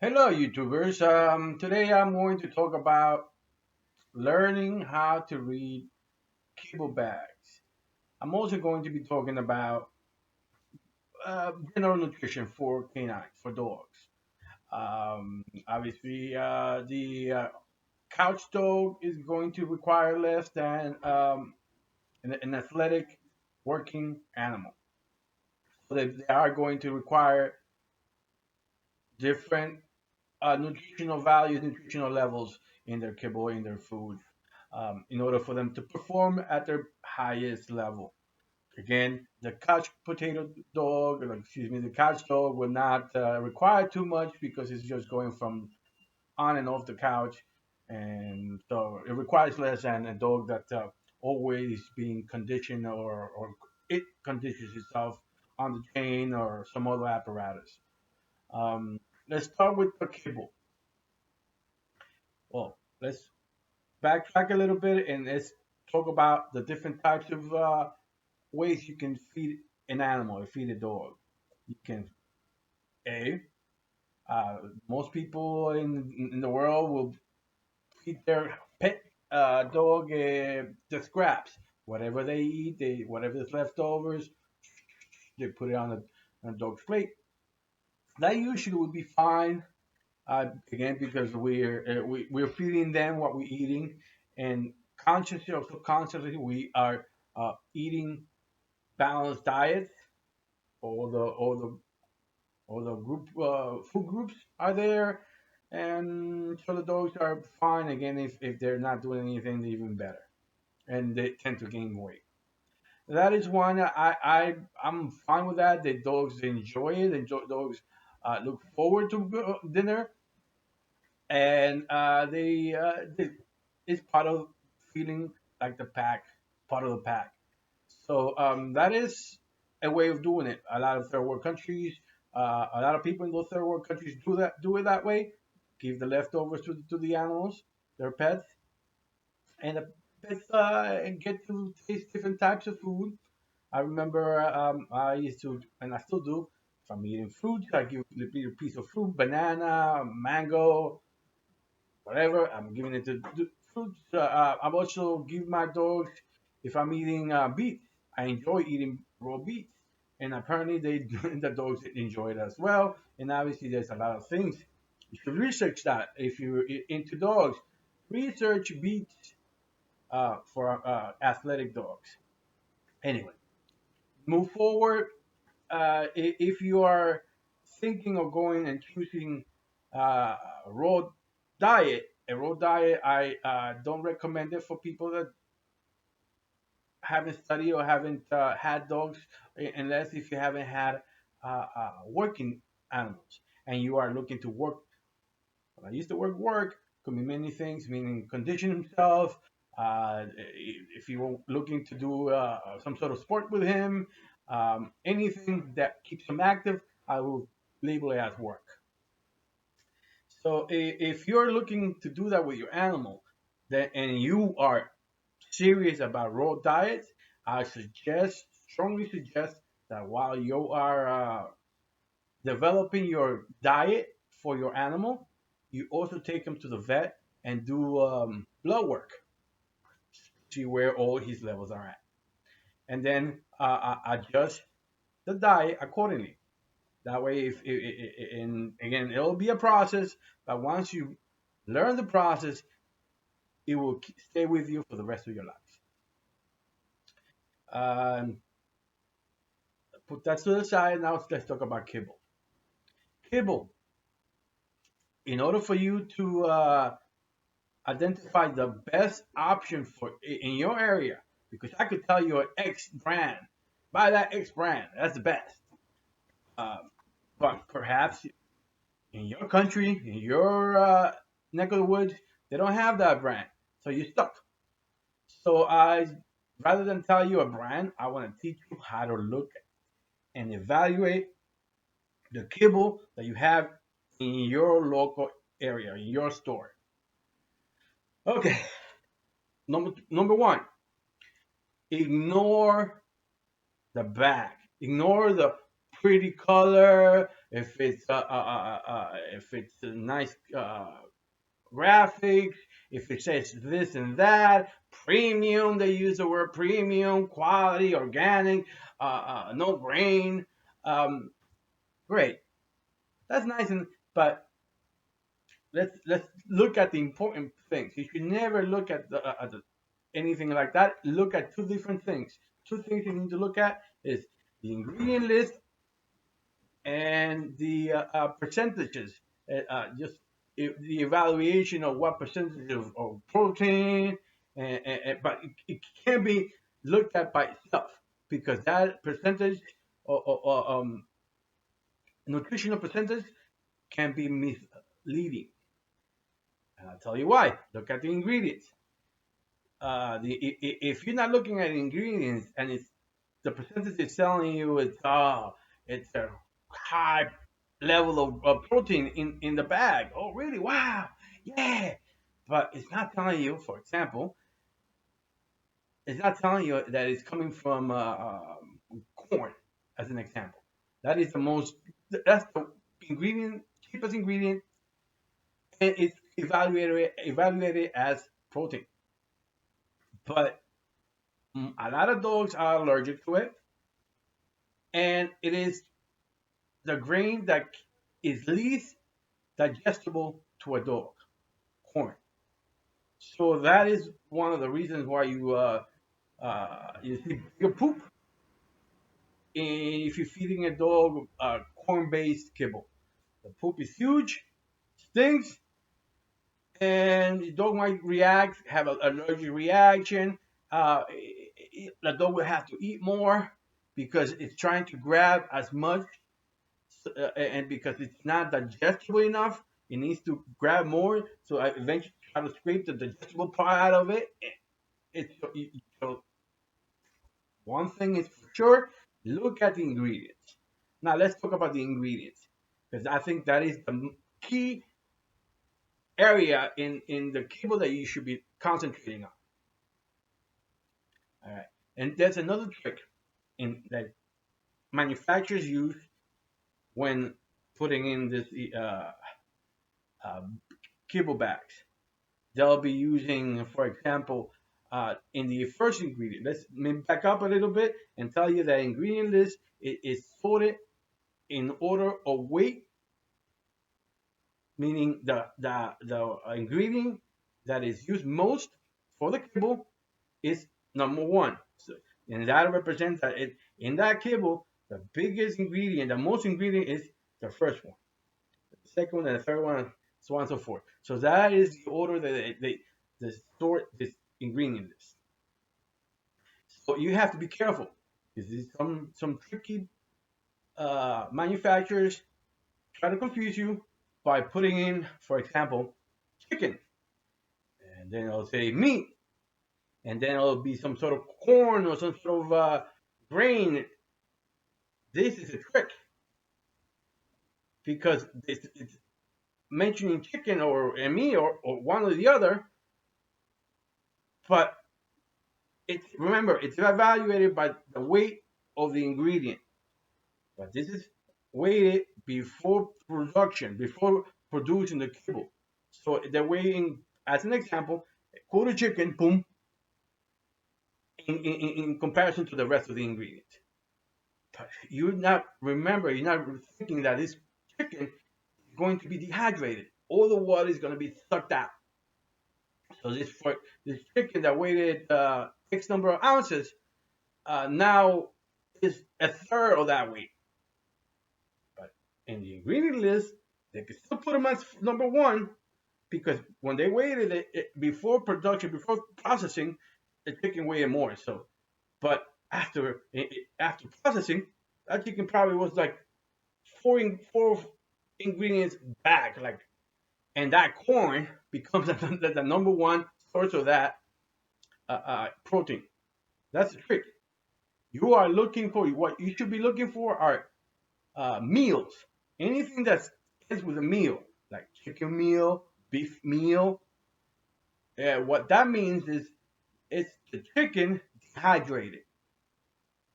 Hello, YouTubers. Today I'm going to talk about learning how to read Kibble bags. I'm also going to be talking about general nutrition for canines, for dogs. Obviously, the couch dog is going to require less than an athletic working animal. So they are going to require different nutritional values, nutritional levels in their kibble, in their food, in order for them to perform at their highest level. Again, the couch potato dog, or excuse me, the couch dog will not require too much because it's just going from on and off the couch, and so it requires less than a dog that always being conditioned or it conditions itself on the chain or some other apparatus. Um, let's start with the kibble. Well, let's backtrack a little bit and let's talk about the different types of ways you can feed an animal or feed a dog. You can a uh, most people in the world will feed their pet dog the scraps, whatever they eat, they whatever's leftovers, they put it on the dog's plate. That usually would be fine. Again, because we're feeding them what we're eating, and consciously or subconsciously we are eating balanced diets. All the group food groups are there, and so the dogs are fine. Again, if they're not doing anything, even better, and they tend to gain weight. That is one I'm fine with that. The dogs enjoy it. The dogs look forward to dinner, and they it's part of feeling like the pack, part of the pack. So that is a way of doing it. A lot of third world countries, a lot of people in those third world countries do it that way. Give the leftovers to the animals, their pets, and the pets get to taste different types of food. I remember I used to, and I still do. If I'm eating fruit, I give a little piece of fruit, banana, mango, whatever. I'm giving it to fruits. I'm also give my dogs if I'm eating beets. I enjoy eating raw beets, and apparently they the dogs enjoy it as well. And obviously, there's a lot of things you should research that if you're into dogs. Research beets for athletic dogs. Anyway, move forward. If you are thinking of going and choosing uh, a raw diet, I don't recommend it for people that haven't studied or haven't had dogs, unless if you haven't had working animals and you are looking to work. When I use the word work, could mean many things, meaning condition himself. If you're looking to do some sort of sport with him, anything that keeps him active, I will label it as work. So if you're looking to do that with your animal, and you are serious about raw diets, I strongly suggest that while you are developing your diet for your animal, you also take him to the vet and do blood work, see where all his levels are at, and then adjust the diet accordingly. That way, and again, it'll be a process, but once you learn the process, it will stay with you for the rest of your life. Um, put that to the side. Now let's talk about kibble. Kibble. In order for you to identify the best option for in your area, because I could tell you an X brand, buy that X brand, that's the best. Um, but perhaps in your country, in your neck of the woods, they don't have that brand, so you're stuck. So rather than tell you a brand, I want to teach you how to look and evaluate the kibble that you have in your local area, in your store. Okay, number one, ignore the back. Ignore the pretty color. if it's a nice graphics, if it says this and that, premium, they use the word premium, quality, organic, no grain. Um, Great, that's nice, but let's look at the important things. You should never look at anything like that. Look at two different things. Two things you need to look at is the ingredient list and the percentages. Just the evaluation of what percentage of protein, but it can't be looked at by itself because that percentage or nutritional percentage can be misleading. And I'll tell you why. Look at the ingredients. If you're not looking at ingredients and it's the percentage is telling you it's a high level of protein in the bag. Oh really? Wow, yeah. But it's not telling you, for example, it's not telling you that it's coming from corn, as an example. That is the most. That's the ingredient, cheapest ingredient, and it's evaluated as protein. But a lot of dogs are allergic to it, and it is the grain that is least digestible to a dog, corn. So that is one of the reasons why you see bigger poop if you're feeding a dog corn-based kibble. The poop is huge, stinks, and the dog might react, have an allergic reaction. The dog will have to eat more because it's trying to grab as much, and because it's not digestible enough, it needs to grab more. So I eventually try to scrape the digestible part out of it. It's so one thing is for sure: look at the ingredients. Now let's talk about the ingredients because I think that is the key area in the cable that you should be concentrating on. All right, and there's another trick in that manufacturers use when putting in this uh, kibble bags. They'll be using, for example, in the first ingredient. Let's back up a little bit and tell you that ingredient list is sorted in order of weight, meaning the ingredient that is used most for the kibble is number one. So, and that represents that in that kibble, the biggest ingredient, the most ingredient is the first one, the second one, and the third one, so on and so forth. So that is the order that they sort this ingredient list. So you have to be careful. This is some tricky manufacturers try to confuse you by putting in, for example, chicken, and then it'll say meat, and then it'll be some sort of corn or some sort of grain. This is a trick because it's mentioning chicken or meat or one or the other, but it's remember it's evaluated by the weight of the ingredient. But this is weighted before production, before producing the kibble. So they're weighing, as an example, a quarter chicken, boom, in comparison to the rest of the ingredients. But you're not thinking that this chicken is going to be dehydrated. All the water is going to be sucked out. So this chicken that weighed X number of ounces now is a third of that weight. But in the ingredient list, they can still put them as number one because when they weighed before production, before processing, the chicken weighed more. So, but after processing, that chicken probably was like four ingredients back, like, and that corn becomes the number one source of that protein. That's the trick. You are looking for what you should be looking for are meals. Anything that ends with a meal, like chicken meal, beef meal. What that means is it's the chicken dehydrated.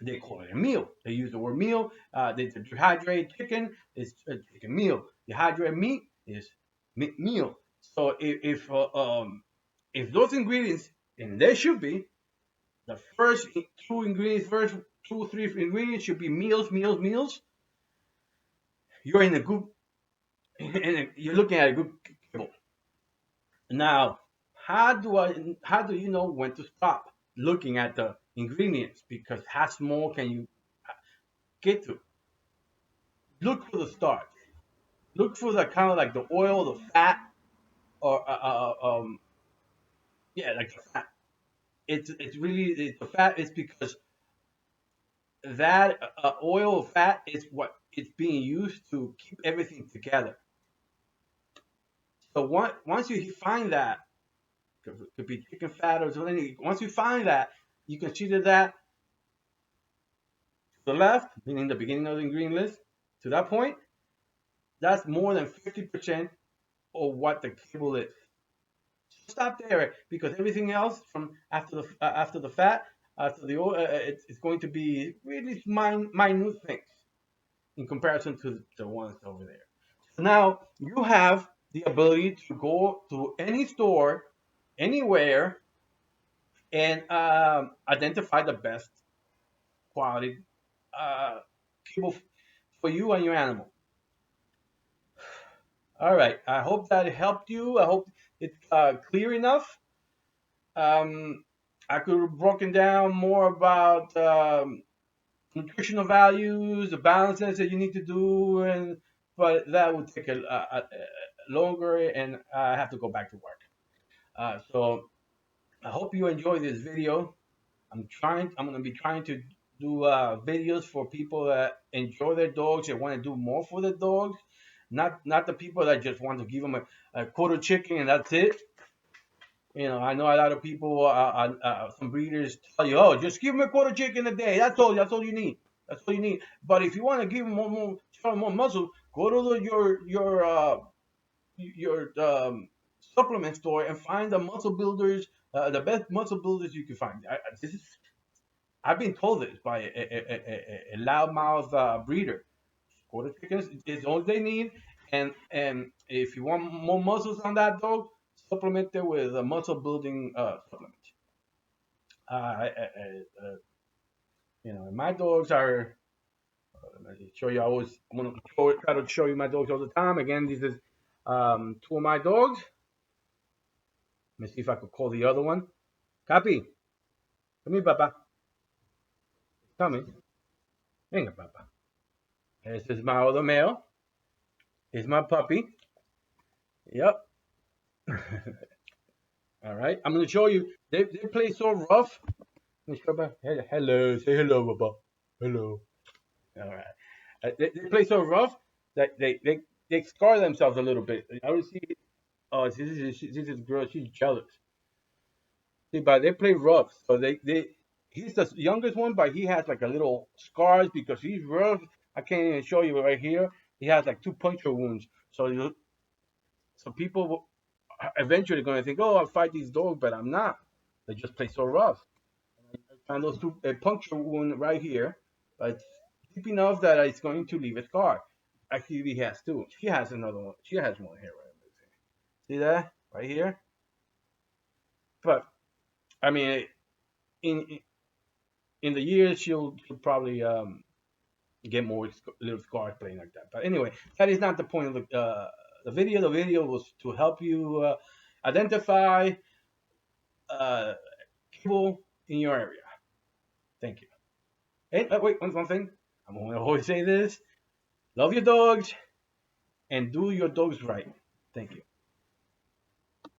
They call it a meal. They use the word meal. They dehydrate chicken is a chicken meal. Dehydrated meat is meal. So if those ingredients, and there should be, the first two ingredients, first two, three ingredients should be meals, meals, meals. You're in a good, and you're looking at a good kibble. Now, how do you know when to stop looking at the ingredients? Because how small can you get to? Look for the starch. Look for the kind of like the oil, the fat, or yeah, like the fat. It's really the fat is because that oil or fat is what it's being used to keep everything together. So once you find that, could be chicken fat or something. Once you find that, you consider that to the left, meaning the beginning of the ingredient list. To that point, that's more than 50% of what the cable is. Stop there because everything else from after the fat, after the oil, it's going to be really minute things in comparison to the ones over there. So now you have the ability to go to any store, anywhere, and identify the best quality cable for you and your animal. All right. I hope that helped you. I hope it's clear enough. Um, I could have broken down more about nutritional values, the balances that you need to do, and but that would take longer, and I have to go back to work. So I hope you enjoy this video. I'm gonna be trying to do videos for people that enjoy their dogs and want to do more for their dogs, not the people that just want to give them a quarter chicken and that's it. You know, I know a lot of people, some breeders tell you, oh, just give them a quarter chicken a day. That's all. That's all you need. That's all you need. But if you want to give them show them more muscle, go to your supplement store and find the muscle builders, the best muscle builders you can find. This is I've been told this by a loudmouth breeder. Quarter chickens is all they need, and if you want more muscles on that dog, supplement it with a muscle building supplement. Uh, my dogs are. Let me show you. I'm gonna try to show you my dogs all the time. Again, this is two of my dogs. Let me see if I could call the other one. Capi, come here, Papa. Come here. Venga, Papa. This is my other male. Here's my puppy. Yep. All right. I'm gonna show you. They play so rough. Let me show back. Hello. Say hello, Papa. Hello. All right. They play so rough that they scar themselves a little bit. I would see. Oh, this is girl. She's jealous. See, but they play rough, so they. He's the youngest one, but he has like a little scars because he's rough. I can't even show you right here. He has like two puncture wounds. So people eventually going to think, oh, I'll fight these dogs, but I'm not. They just play so rough. I found those two a puncture wound right here, but deep enough that it's going to leave a scar. Actually, he has two. She has another one. She has one here. Right? See that right here? But I mean, in in the years, she'll probably get more little scars playing like that. But anyway, that is not the point of the video. The video was to help you identify people in your area. Thank you. And wait, one thing. I'm going to always say this: love your dogs and do your dogs right. Thank you.